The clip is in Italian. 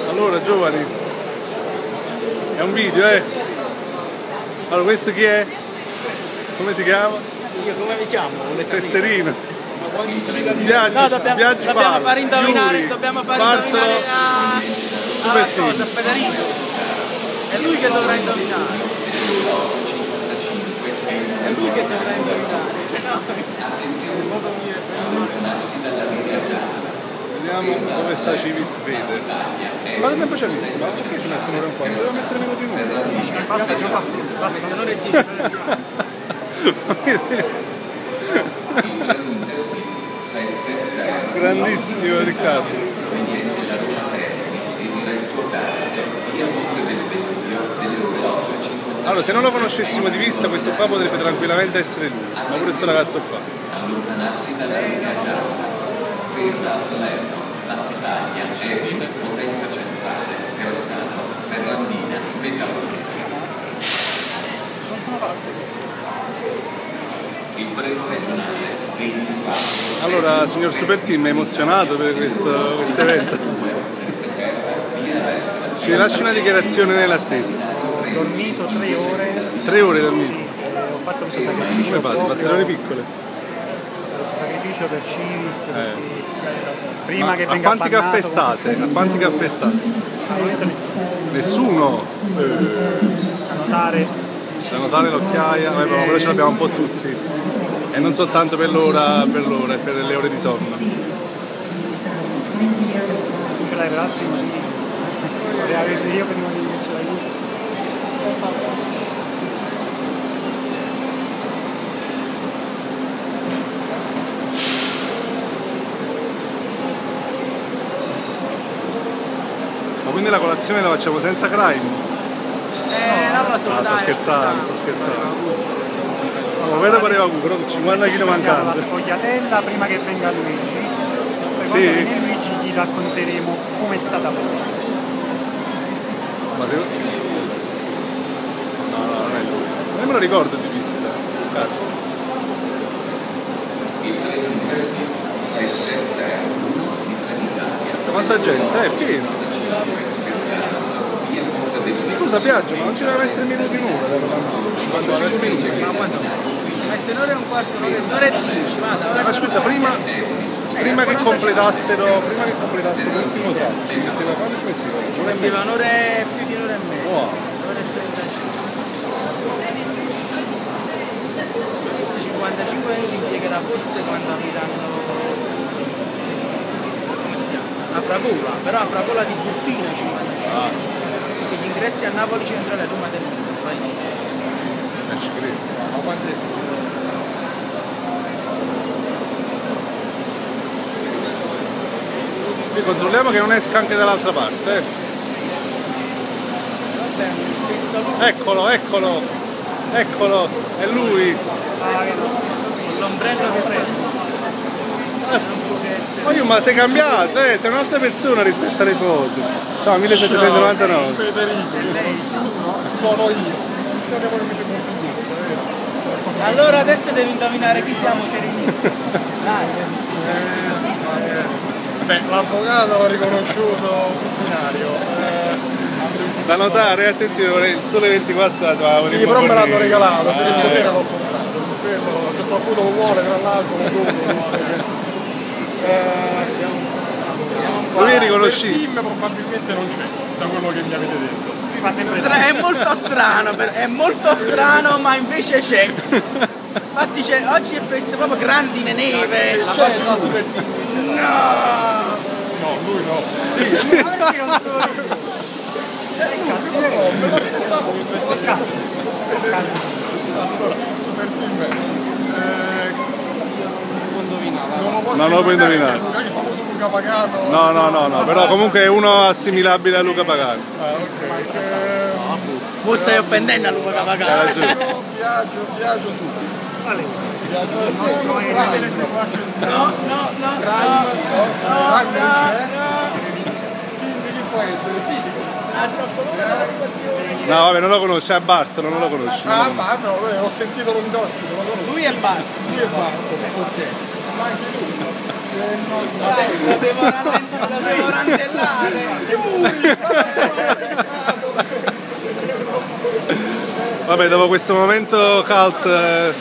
Allora giovani, è un video Allora questo chi è? Come si chiama? Io come mi chiamo? Tesserino. Viaggio, no, dobbiamo far indovinare, a Federico. È lui che dovrà indovinare. È lui che dovrà indovinare. Vediamo dove sta Civis Fede. Quanto tempo ci ha visto? Ma perché ci mettono un po'? Devo mettere meno di un'ora. Basta giocare, basta, un'ora e 10. Grandissimo Riccardo. Allora, se non lo conoscessimo di vista, questo qua potrebbe tranquillamente essere lui, ma pure questo ragazzo qua. Allontanarsi dalla linea gialla, ferma a Salerno, Battipaglia, Erino, Potenza Centrale, Grassano, Ferrandina, Metallonica. Il treno regionale 24. Allora, signor Super Team, è emozionato per questo evento. Ci lasci una dichiarazione nell'attesa. Ho dormito 3 ore. 3 ore dormito? Sì, ho fatto questo sacrificio. Come fate? 4 ore piccole? Questo sacrificio per Civis. Prima che a venga quanti caffè state? A quanti caffè state? Nessuno? Da notare l'occhiaia, però ce l'abbiamo un po' tutti. E non soltanto per l'ora e per le ore di sonno. Ce l'hai per altri motivi. Vorrei avere io prima di ce l'hai tu. Ma quindi la colazione la facciamo senza crime? No, sto scherzando. Ma vedo pareva però 50 kg mancanti. La sfogliatella prima che venga Luigi. Poi quando viene Luigi gli racconteremo come è stata l'ora. Ma se... No, non è lui. Non me lo ricordo di vista. Cazzo. Cazzo, quanta gente, è pieno. Scusa Piaggio, ma non ci deve mettere minuti in ora? 55 minuti. Ma quanto? Mette un'ora e un quarto, un'ora e 10, vada. Ma scusa, prima che completassero l'ultimo tratto, ci metteva quando ci metteva? Ci metteva un'ora e più di un'ora e mezza. Wow. Un'ora e 35. Questi 55 minuti impiegherà forse quando apriranno, come si chiama? La fragola, però la fragola di Burtina 55. Perché gli ingressi a Napoli Centrale a Roma Termini. Ci credo. Ma quante Qui controlliamo che non esca anche dall'altra parte. Eccolo, è lui. Con l'ombrello che serve. Ma sei cambiato, sei un'altra persona rispetto alle foto. Ciao, 1799. Sono io. Allora adesso devi indovinare chi siamo. Dai. Beh, l'avvocato l'ho riconosciuto sul binario. Da notare, attenzione, il Sole 24 sì, però me l'hanno regalato, per il potere l'ho comprato. Se qualcuno lo vuole, tra l'altro lo vuole. Lui è riconoscibile. Il team probabilmente non c'è, da quello che mi avete detto. È molto strano, ma invece c'è. Infatti oggi è preso proprio grandine neve. No, lui no. Sì. Non lo puoi indovinare. No, però comunque è uno assimilabile a Luca Pagano. Tu stai offendendo a Luca Pagano. Viaggio su. Vale. No. No, vabbè, non lo conosci, è Bartolo, non lo conosci. Ah, ma no, ho sentito l'indosso. Lui è Bartolo. Ok. Ma anche lui. La devo rantellare. Vabbè, dopo questo momento cult